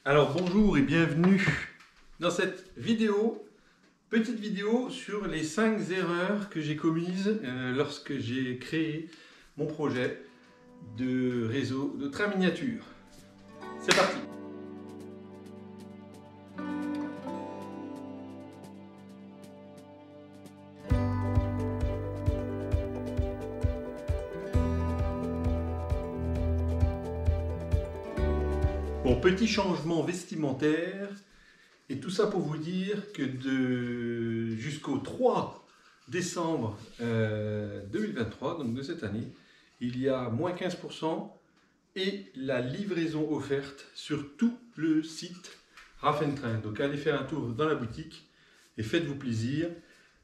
Alors bonjour et bienvenue dans cette vidéo, petite vidéo sur les 5 erreurs que j'ai commises lorsque j'ai créé mon projet de réseau de train miniature. C'est parti! Bon, petit changement vestimentaire, et tout ça pour vous dire que jusqu'au 3 décembre 2023, donc de cette année, il y a moins 15% et la livraison offerte sur tout le site Raffentrain. Donc allez faire un tour dans la boutique et faites-vous plaisir.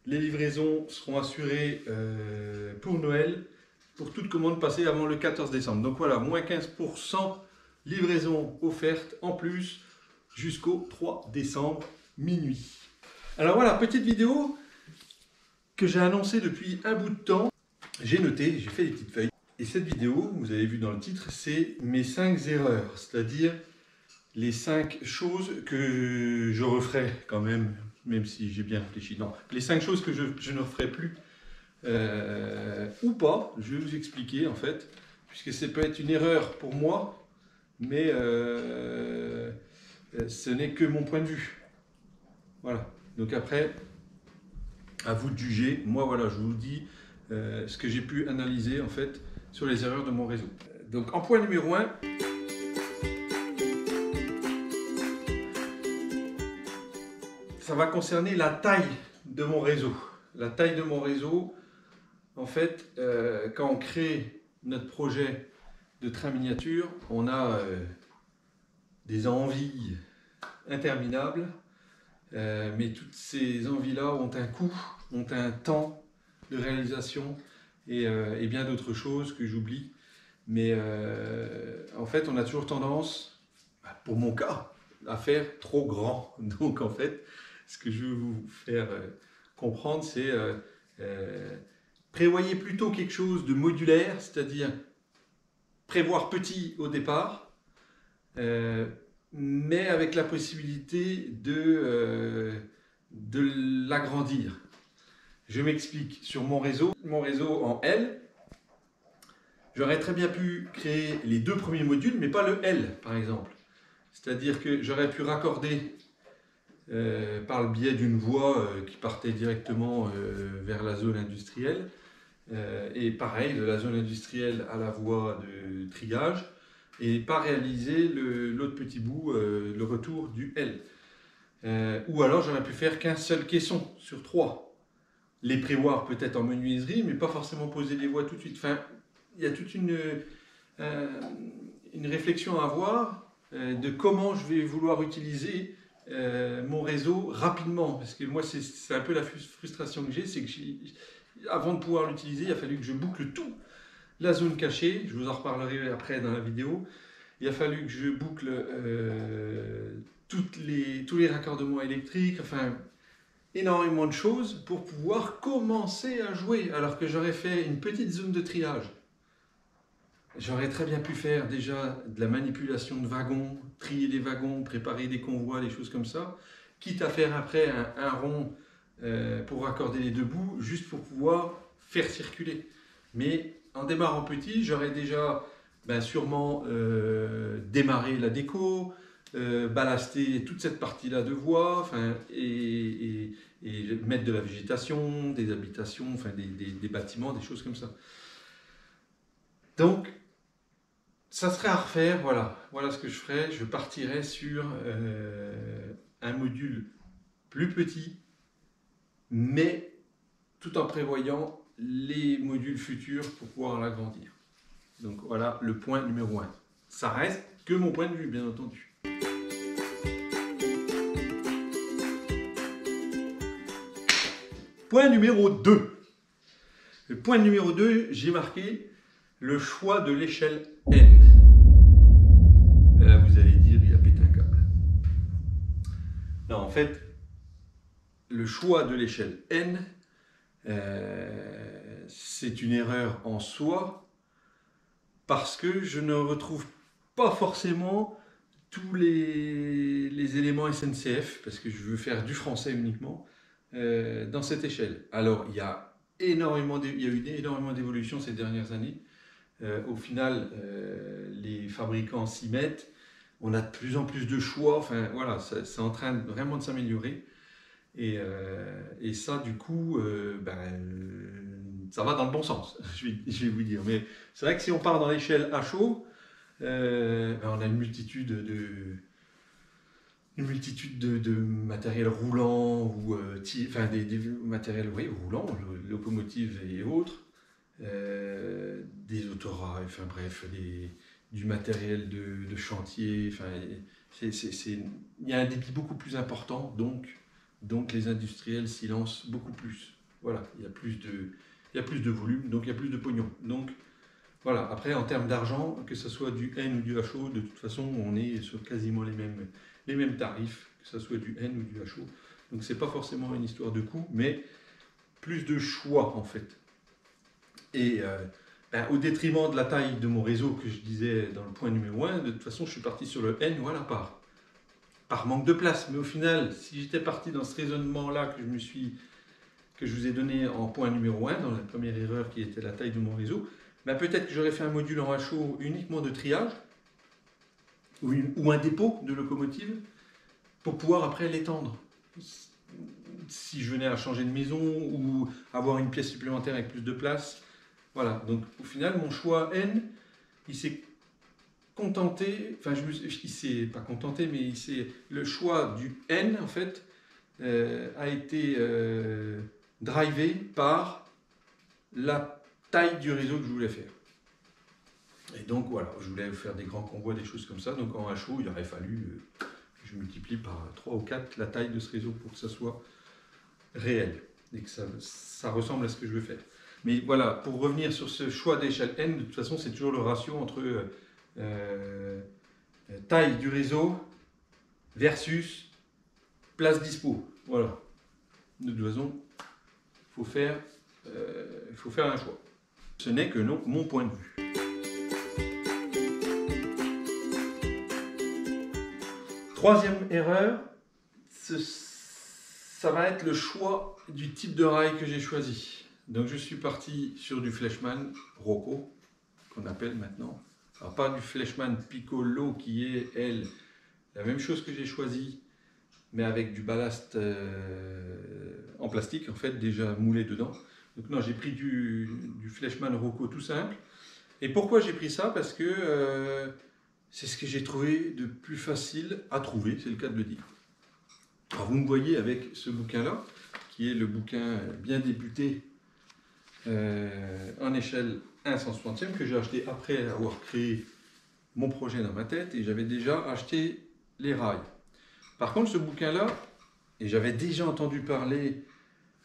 Les livraisons seront assurées pour Noël, pour toute commande passée avant le 14 décembre. Donc voilà, moins 15%. Livraison offerte en plus jusqu'au 3 décembre minuit. Alors voilà, petite vidéo que j'ai annoncée depuis un bout de temps. J'ai noté, j'ai fait des petites feuilles. Et cette vidéo, vous avez vu dans le titre, c'est mes 5 erreurs. C'est-à-dire les 5 choses que je referai quand même si j'ai bien réfléchi. Non, les 5 choses que je ne referai plus ou pas. Je vais vous expliquer en fait, puisque ça peut être une erreur pour moi, mais ce n'est que mon point de vue. Voilà. Donc après, à vous de juger. Moi, voilà, je vous dis ce que j'ai pu analyser en fait sur les erreurs de mon réseau. Donc en point numéro 1, ça va concerner la taille de mon réseau. La taille de mon réseau, en fait, quand on crée notre projet de train miniature, on a des envies interminables, mais toutes ces envies-là ont un coût, ont un temps de réalisation et bien d'autres choses que j'oublie. Mais en fait, on a toujours tendance, pour mon cas, à faire trop grand. Donc en fait, ce que je veux vous faire comprendre, c'est prévoyez plutôt quelque chose de modulaire, c'est-à-dire prévoir petit au départ, mais avec la possibilité de l'agrandir. Je m'explique. Sur mon réseau en L, j'aurais très bien pu créer les 2 premiers modules, mais pas le L, par exemple. C'est-à-dire que j'aurais pu raccorder par le biais d'une voie qui partait directement vers la zone industrielle, et pareil, de la zone industrielle à la voie de triage, et pas réaliser l'autre petit bout, le retour du L. Ou alors j'aurais pu faire qu'un seul caisson sur 3. Les prévoir peut-être en menuiserie, mais pas forcément poser les voies tout de suite. Enfin, il y a toute une réflexion à avoir de comment je vais vouloir utiliser mon réseau rapidement. Parce que moi, c'est un peu la frustration que j'ai, c'est que avant de pouvoir l'utiliser, il a fallu que je boucle tout. La zone cachée, je vous en reparlerai après dans la vidéo. Il a fallu que je boucle tous les raccordements électriques, enfin énormément de choses pour pouvoir commencer à jouer, alors que j'aurais fait une petite zone de triage. J'aurais très bien pu faire déjà de la manipulation de wagons, trier des wagons, préparer des convois, des choses comme ça, quitte à faire après un rond pour raccorder les 2 bouts, juste pour pouvoir faire circuler. Mais en démarrant petit, j'aurais déjà sûrement démarré la déco, ballaster toute cette partie-là de voie, et mettre de la végétation, des habitations, des bâtiments, des choses comme ça. Donc, ça serait à refaire, voilà ce que je ferais. Je partirais sur un module plus petit, mais tout en prévoyant les modules futurs pour pouvoir l'agrandir. Donc voilà le point numéro 1. Ça reste que mon point de vue, bien entendu. Point numéro 2. Le point numéro 2, j'ai marqué le choix de l'échelle N. Et là, vous allez dire, il a pété un câble. Non, en fait, le choix de l'échelle N, c'est une erreur en soi, parce que je ne retrouve pas forcément tous les éléments SNCF, parce que je veux faire du français uniquement, dans cette échelle. Alors, il y a eu énormément d'évolutions ces dernières années. Au final, les fabricants s'y mettent. On a de plus en plus de choix. Enfin, voilà, c'est en train vraiment de s'améliorer. Et ça, du coup, ça va dans le bon sens, je vais vous dire. Mais c'est vrai que si on part dans l'échelle HO, on a une multitude de matériel roulant, ou des matériels roulants, locomotives et autres, des autorails, enfin bref, du matériel de chantier. Enfin, il y a un débit beaucoup plus important, donc les industriels s'y lancent beaucoup plus. Voilà, il y a plus de volume, donc il y a plus de pognon. Donc voilà, après en termes d'argent, que ce soit du N ou du HO, de toute façon on est sur quasiment les mêmes tarifs, que ce soit du N ou du HO. Donc c'est pas forcément une histoire de coût, mais plus de choix en fait. Et au détriment de la taille de mon réseau que je disais dans le point numéro 1, de toute façon je suis parti sur le N, voilà, par manque de place. Mais au final, si j'étais parti dans ce raisonnement-là que je vous ai donné en point numéro 1, dans la première erreur qui était la taille de mon réseau, peut-être que j'aurais fait un module en HO uniquement de triage, ou un dépôt de locomotive, pour pouvoir après l'étendre. Si je venais à changer de maison, ou avoir une pièce supplémentaire avec plus de place. Voilà, donc au final, mon choix N, il s'est contenté, il s'est pas contenté, mais le choix du N, en fait, a été drivé par la taille du réseau que je voulais faire. Et donc voilà, je voulais faire des grands convois, des choses comme ça. Donc en HO, il aurait fallu que je multiplie par 3 ou 4 la taille de ce réseau pour que ça soit réel et que ça ressemble à ce que je veux faire. Mais voilà, pour revenir sur ce choix d'échelle N, de toute façon, c'est toujours le ratio entre taille du réseau versus place dispo. Voilà. De toute façon, il faut faire un choix. Ce n'est que mon point de vue. Troisième erreur, ça va être le choix du type de rail que j'ai choisi. Donc je suis parti sur du Fleischmann Rocco, qu'on appelle maintenant. Alors pas du Fleischmann Piccolo qui est, elle, la même chose que j'ai choisi, mais avec du ballast en plastique, en fait, déjà moulé dedans. Donc non, j'ai pris du Fleischmann Rocco tout simple. Et pourquoi j'ai pris ça? Parce que c'est ce que j'ai trouvé de plus facile à trouver, c'est le cas de le dire. Alors vous me voyez avec ce bouquin-là, qui est le bouquin bien débuté en échelle 1/160e, que j'ai acheté après avoir créé mon projet dans ma tête, et j'avais déjà acheté les rails. Par contre, ce bouquin-là, et j'avais déjà entendu parler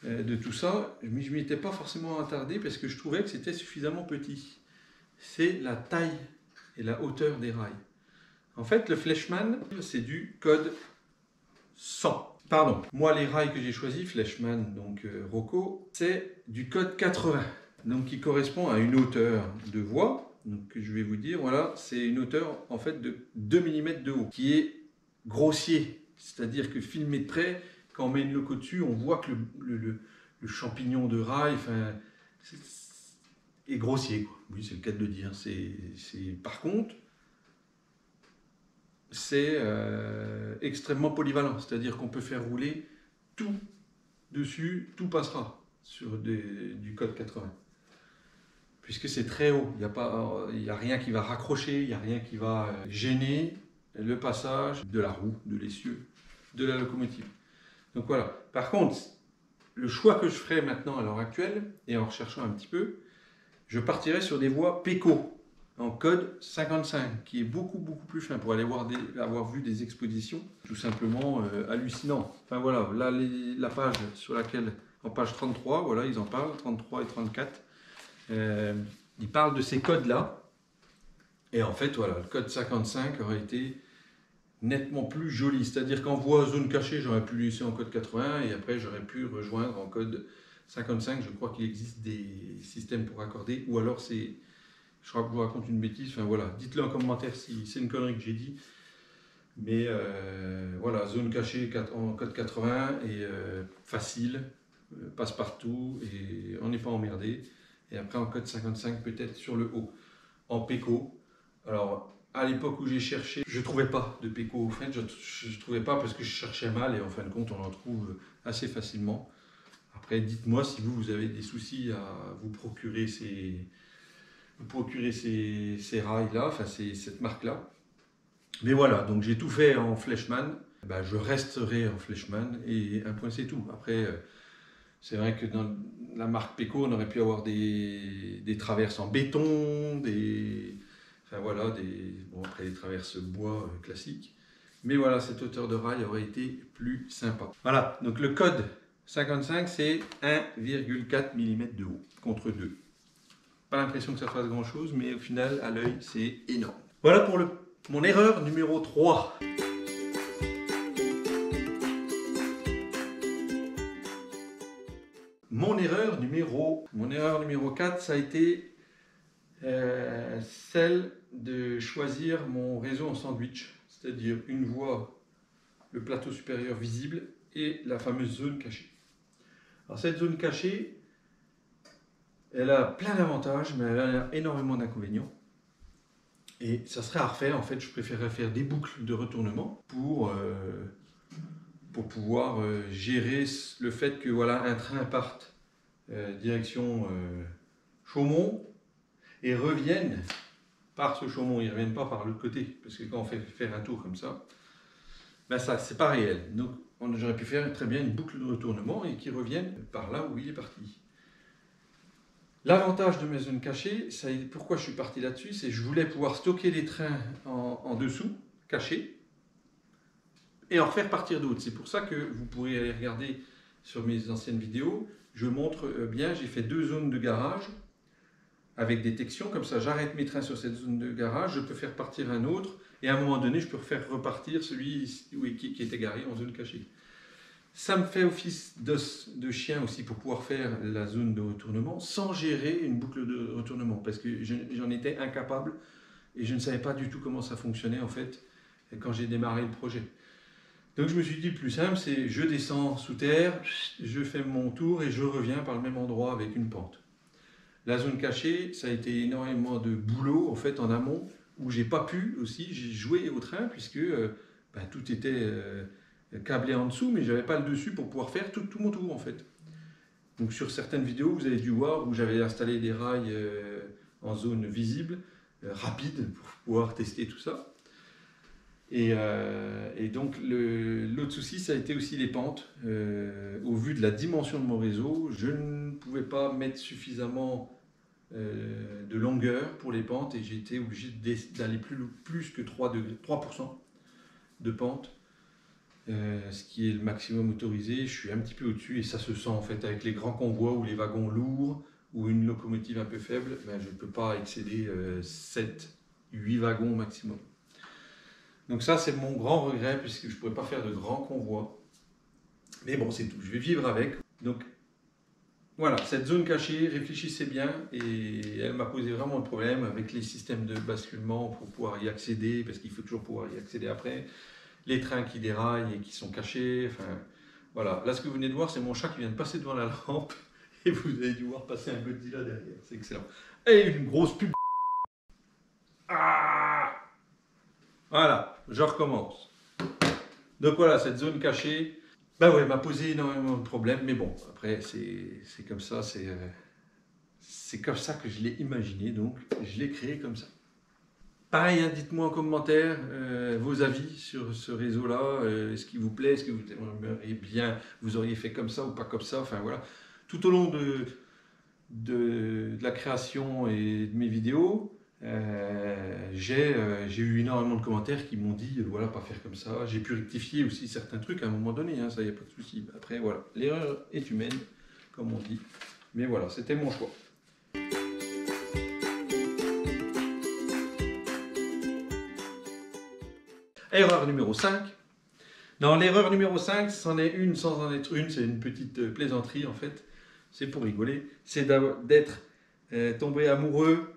de tout ça, mais je ne m'y étais pas forcément attardé parce que je trouvais que c'était suffisamment petit. C'est la taille et la hauteur des rails. En fait, le Fleischmann, c'est du code 100. Pardon, moi les rails que j'ai choisis, Fleischmann, donc Rocco, c'est du code 80. Donc qui correspond à une hauteur de voie, donc que je vais vous dire, voilà, c'est une hauteur en fait de 2 mm de haut, qui est grossier. C'est-à-dire que filmé de près, quand on met une loco dessus, on voit que le champignon de rail est grossier, quoi. Oui, c'est le cas de le dire. Par contre, c'est extrêmement polyvalent. C'est-à-dire qu'on peut faire rouler tout dessus, tout passera sur du code 80. Puisque c'est très haut. Il n'y a rien qui va raccrocher, il n'y a rien qui va gêner le passage de la roue, de l'essieu, de la locomotive. Donc voilà. Par contre, le choix que je ferai maintenant à l'heure actuelle, et en recherchant un petit peu, je partirai sur des voies PECO en code 55, qui est beaucoup plus fin, pour aller avoir vu des expositions tout simplement hallucinant. Enfin voilà, là la page sur laquelle, en page 33, voilà, ils en parlent, 33 et 34, ils parlent de ces codes-là, et en fait, voilà, le code 55 aurait été nettement plus joli, c'est-à-dire qu'en voie zone cachée, j'aurais pu laisser en code 80, et après j'aurais pu rejoindre en code 55, je crois qu'il existe des systèmes pour accorder, ou alors c'est... Je crois que je vous raconte une bêtise, enfin voilà, dites-le en commentaire si c'est une connerie que j'ai dit. Mais voilà, zone cachée en code 80 et facile, passe partout et on n'est pas emmerdé. Et après en code 55 peut-être sur le haut, en PECO. Alors à l'époque où j'ai cherché, je ne trouvais pas de PECO. En fait, je ne trouvais pas parce que je cherchais mal et en fin de compte on en trouve assez facilement. Après dites-moi si vous avez des soucis à vous procurer ces rails-là, enfin cette marque-là. Mais voilà, donc j'ai tout fait en Fleischmann. Ben, je resterai en Fleischmann et un point c'est tout. Après, c'est vrai que dans la marque Peco, on aurait pu avoir des traverses en béton, enfin voilà, bon, après des traverses bois classiques. Mais voilà, cette hauteur de rail aurait été plus sympa. Voilà, donc le code 55, c'est 1,4 mm de haut contre 2. Pas l'impression que ça fasse grand chose, mais au final, à l'œil, c'est énorme. Voilà pour mon erreur numéro 3. Mon erreur numéro 4, ça a été celle de choisir mon réseau en sandwich, c'est-à-dire une voie, le plateau supérieur visible et la fameuse zone cachée. Alors cette zone cachée, elle a plein d'avantages, mais elle a énormément d'inconvénients. Et ça serait à refaire, en fait, je préférerais faire des boucles de retournement pour pouvoir gérer le fait que voilà, un train parte direction Chaumont et revienne par ce Chaumont, ils ne reviennent pas par l'autre côté, parce que quand on fait faire un tour comme ça, ben ça c'est pas réel. Donc j'aurais pu faire très bien une boucle de retournement et qu'ils reviennent par là où il est parti. L'avantage de mes zones cachées, pourquoi je suis parti là-dessus, c'est que je voulais pouvoir stocker les trains en dessous, cachés, et en refaire partir d'autres. C'est pour ça que vous pourrez aller regarder sur mes anciennes vidéos. Je montre bien, j'ai fait 2 zones de garage avec détection. Comme ça, j'arrête mes trains sur cette zone de garage, je peux faire partir un autre et à un moment donné, je peux refaire repartir celui qui était garé en zone cachée. Ça me fait office d'os de chien aussi pour pouvoir faire la zone de retournement sans gérer une boucle de retournement parce que j'en étais incapable et je ne savais pas du tout comment ça fonctionnait en fait quand j'ai démarré le projet. Donc je me suis dit le plus simple, c'est je descends sous terre, je fais mon tour et je reviens par le même endroit avec une pente. La zone cachée, ça a été énormément de boulot en fait en amont où j'ai pas pu aussi, j'ai joué au train puisque tout était câblé en dessous mais j'avais pas le dessus pour pouvoir faire tout mon tour en fait. Donc sur certaines vidéos vous avez dû voir où j'avais installé des rails en zone visible, rapide pour pouvoir tester tout ça. Et donc l'autre souci, ça a été aussi les pentes. Au vu de la dimension de mon réseau, je ne pouvais pas mettre suffisamment de longueur pour les pentes et j'ai été obligé d'aller plus que 3% de pente, ce qui est le maximum autorisé. Je suis un petit peu au-dessus et ça se sent en fait avec les grands convois ou les wagons lourds ou une locomotive un peu faible, je ne peux pas excéder 7-8 wagons maximum. Donc ça, c'est mon grand regret, puisque je ne pourrais pas faire de grands convois. Mais bon, c'est tout, je vais vivre avec. Donc voilà, cette zone cachée, réfléchissez bien, et elle m'a posé vraiment un problème avec les systèmes de basculement pour pouvoir y accéder, parce qu'il faut toujours pouvoir y accéder après. Les trains qui déraillent et qui sont cachés, enfin voilà. Là, ce que vous venez de voir, c'est mon chat qui vient de passer devant la lampe, et vous allez dû voir passer un Godzilla derrière, c'est excellent. Et une grosse pub. Ah! Voilà, je recommence. Donc voilà, cette zone cachée, m'a posé énormément de problèmes, mais bon, après c'est comme ça, c'est comme ça que je l'ai imaginé, donc je l'ai créé comme ça. Pareil, hein, dites-moi en commentaire vos avis sur ce réseau-là, est-ce qu'il vous plaît, est-ce que vous aimeriez bien, vous auriez fait comme ça ou pas comme ça, enfin voilà. Tout au long de la création et de mes vidéos, j'ai eu énormément de commentaires qui m'ont dit voilà, pas faire comme ça. J'ai pu rectifier aussi certains trucs à un moment donné, hein, ça y a pas de souci. Après voilà, l'erreur est humaine, comme on dit. Mais voilà, c'était mon choix. Erreur numéro 5. Non, l'erreur numéro 5, c'en est une sans en être une, c'est une petite plaisanterie en fait. C'est pour rigoler. C'est d'être tombé amoureux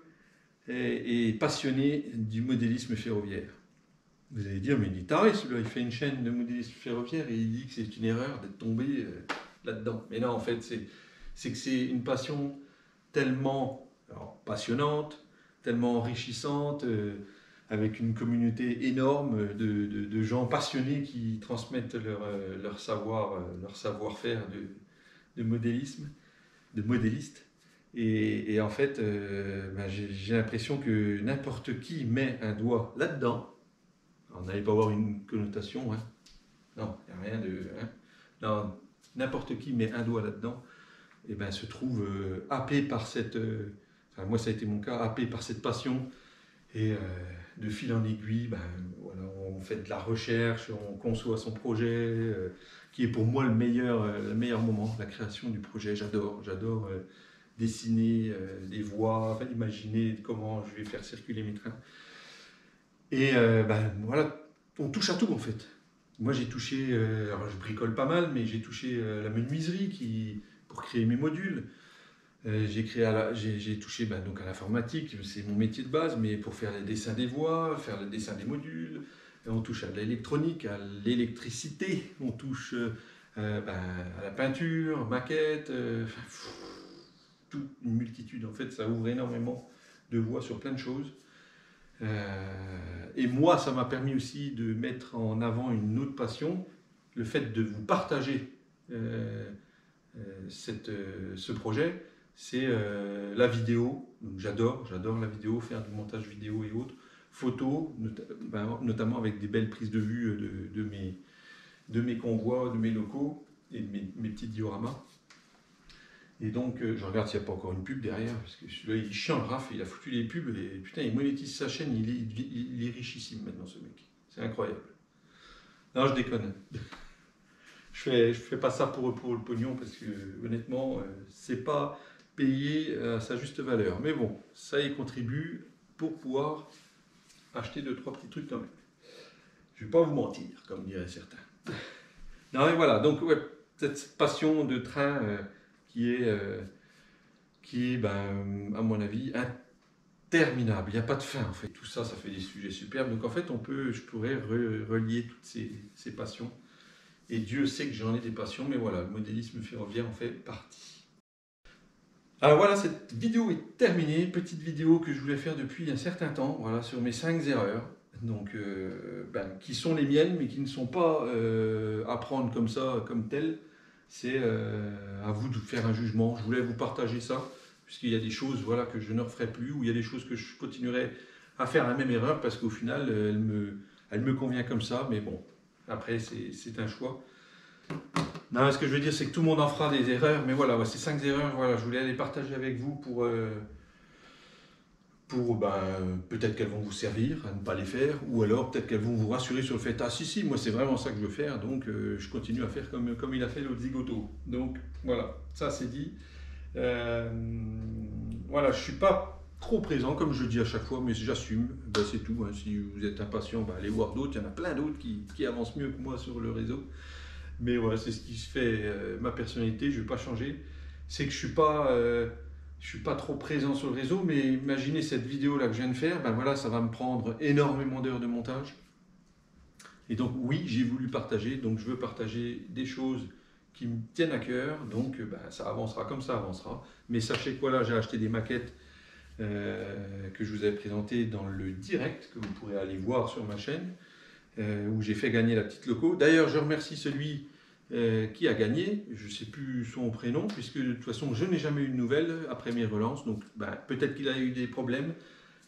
et passionné du modélisme ferroviaire. Vous allez dire, mais il est taré, celui-là, il fait une chaîne de modélisme ferroviaire et il dit que c'est une erreur d'être tombé là-dedans. Mais non, en fait, c'est que c'est une passion tellement passionnante, tellement enrichissante, avec une communauté énorme de gens passionnés qui transmettent leur savoir-faire de modélisme, de modéliste. Et en fait, j'ai l'impression que n'importe qui met un doigt là-dedans. On n'allait pas avoir une connotation, hein. Non, il n'y a rien de... Hein. Non, n'importe qui met un doigt là-dedans, et ben, se trouve happé par cette... enfin, moi, ça a été mon cas, happé par cette passion. Et de fil en aiguille, ben, voilà, on fait de la recherche, on conçoit son projet, qui est pour moi le meilleur moment, la création du projet. J'adore dessiner des voies, enfin, imaginer comment je vais faire circuler mes trains. Et ben, voilà, on touche à tout en fait. Moi j'ai touché, alors je bricole pas mal, mais j'ai touché la menuiserie pour créer mes modules. J'ai touché donc à l'informatique, c'est mon métier de base, mais pour faire les dessins des voies, faire le dessin des modules. On touche à l'électronique, à l'électricité, on touche à la peinture, maquette, toute une multitude. En fait, ça ouvre énormément de voies sur plein de choses. Et moi, ça m'a permis aussi de mettre en avant une autre passion, le fait de vous partager ce projet, c'est la vidéo. J'adore la vidéo, faire du montage vidéo et autres, photos, notamment avec des belles prises de vue de mes convois, de mes locaux et de mes petits dioramas. Et donc, je regarde s'il n'y a pas encore une pub derrière, parce que celui-là, il est chiant, le Raph, il a foutu les pubs, et putain, il monétise sa chaîne, il est richissime maintenant, ce mec. C'est incroyable. Non, je déconne. Je fais pas ça pour le pognon, parce que, honnêtement, c'est pas payé à sa juste valeur. Mais bon, ça y contribue pour pouvoir acheter 2-3 petits trucs quand même. Je vais pas vous mentir, comme diraient certains. Non, mais voilà, donc, ouais, cette passion de train... qui est, à mon avis, interminable. Il n'y a pas de fin, en fait. Tout ça, ça fait des sujets superbes. Donc, en fait, je pourrais relier toutes ces passions. Et Dieu sait que j'en ai des passions, mais voilà, le modélisme ferroviaire en fait partie. Alors voilà, cette vidéo est terminée. Petite vidéo que je voulais faire depuis un certain temps, voilà, sur mes 5 erreurs. Donc, qui sont les miennes, mais qui ne sont pas à prendre comme ça, comme telles. C'est à vous de faire un jugement. Je voulais vous partager ça, puisqu'il y a des choses voilà, que je ne referai plus, ou il y a des choses que je continuerai à faire la même erreur, parce qu'au final, elle me convient comme ça, mais bon, après, c'est un choix. Non, ce que je veux dire, c'est que tout le monde en fera des erreurs, mais voilà, ces 5 erreurs, voilà, je voulais les partager avec vous pour peut-être qu'elles vont vous servir à ne pas les faire, ou alors peut-être qu'elles vont vous rassurer sur le fait « Ah si, moi c'est vraiment ça que je veux faire, donc je continue à faire comme il a fait l'autre zigoto. » Donc voilà, ça c'est dit. Voilà, je ne suis pas trop présent, comme je dis à chaque fois, mais j'assume, c'est tout. Hein. Si vous êtes impatient, allez voir d'autres, il y en a plein d'autres qui avancent mieux que moi sur le réseau. Mais voilà, c'est ce qui se fait ma personnalité, je ne vais pas changer. C'est que je ne suis pas trop présent sur le réseau, mais imaginez cette vidéo là que je viens de faire, voilà, ça va me prendre énormément d'heures de montage. Et donc oui, j'ai voulu partager, donc je veux partager des choses qui me tiennent à cœur, donc ça avancera comme ça avancera. Mais sachez que voilà, j'ai acheté des maquettes que je vous avais présentées dans le direct, que vous pourrez aller voir sur ma chaîne, où j'ai fait gagner la petite loco. D'ailleurs, je remercie celui qui a gagné, je ne sais plus son prénom, puisque de toute façon, je n'ai jamais eu de nouvelles après mes relances, donc peut-être qu'il a eu des problèmes,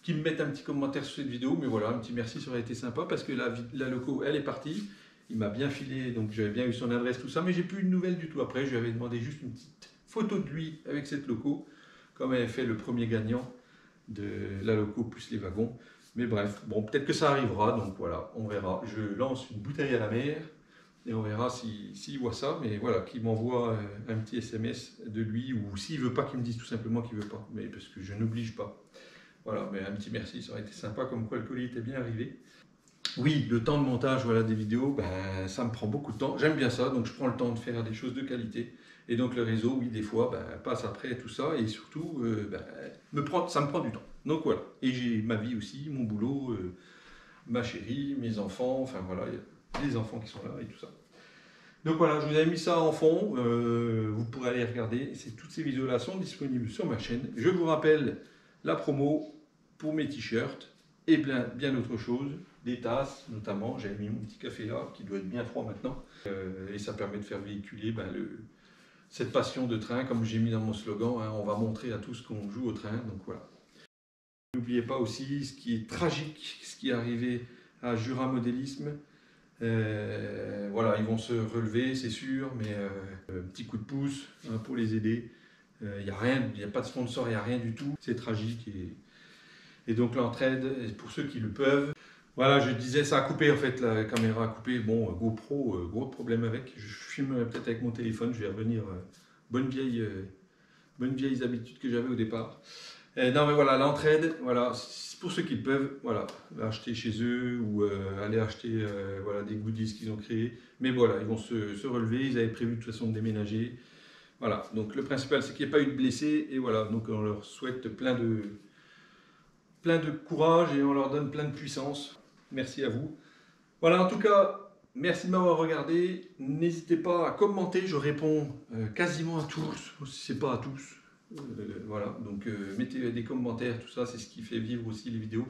qu'il me mette un petit commentaire sur cette vidéo, mais voilà, un petit merci, ça aurait été sympa, parce que la loco, elle est partie, il m'a bien filé, donc j'avais bien eu son adresse, tout ça, mais j'ai plus eu de nouvelles du tout après, je lui avais demandé juste une petite photo de lui avec cette loco, comme elle avait fait le premier gagnant de la loco plus les wagons. Mais bref, bon, peut-être que ça arrivera, donc voilà, on verra. Je lance une bouteille à la mer et on verra s'il voit ça, mais voilà, qu'il m'envoie un petit SMS de lui, ou s'il veut pas, qu'il me dise tout simplement qu'il veut pas, mais parce que je n'oblige pas. Voilà, mais un petit merci, ça aurait été sympa, comme quoi le colis était bien arrivé. Oui, le temps de montage des vidéos, ça me prend beaucoup de temps. J'aime bien ça, donc je prends le temps de faire des choses de qualité. Et donc le réseau, oui, des fois, passe après tout ça, et surtout, ça me prend du temps. Donc voilà, et j'ai ma vie aussi, mon boulot, ma chérie, mes enfants, enfin voilà, il y a les enfants qui sont là et tout ça. Donc voilà, je vous ai mis ça en fond, vous pourrez aller regarder, toutes ces vidéos-là sont disponibles sur ma chaîne. Je vous rappelle la promo pour mes t-shirts et bien d'autres choses, des tasses notamment, j'avais mis mon petit café là, qui doit être bien froid maintenant, et ça permet de faire véhiculer cette passion de train, comme j'ai mis dans mon slogan, hein, on va montrer à tous qu'on joue au train, donc voilà. N'oubliez pas aussi ce qui est tragique, ce qui est arrivé à Jura Modélisme. Voilà, ils vont se relever, c'est sûr, mais petit coup de pouce hein, pour les aider. Il n'y a rien, il n'y a pas de sponsor, il n'y a rien du tout. C'est tragique et donc l'entraide, pour ceux qui le peuvent. Voilà, je disais, ça a coupé en fait, la caméra a coupé. Bon, GoPro, gros problème avec. Je filme peut-être avec mon téléphone, je vais revenir. Bonnes vieilles habitudes que j'avais au départ. Non mais voilà, l'entraide, voilà, pour ceux qui le peuvent, voilà, acheter chez eux ou aller acheter voilà, des goodies qu'ils ont créés. Mais voilà, ils vont se relever, ils avaient prévu de toute façon de déménager. Voilà, donc le principal c'est qu'il n'y ait pas eu de blessés et voilà, donc on leur souhaite plein de courage et on leur donne plein de puissance. Merci à vous. Voilà, en tout cas, merci de m'avoir regardé. N'hésitez pas à commenter, je réponds quasiment à tous, si ce n'est pas à tous. Voilà, donc mettez des commentaires, tout ça, c'est ce qui fait vivre aussi les vidéos.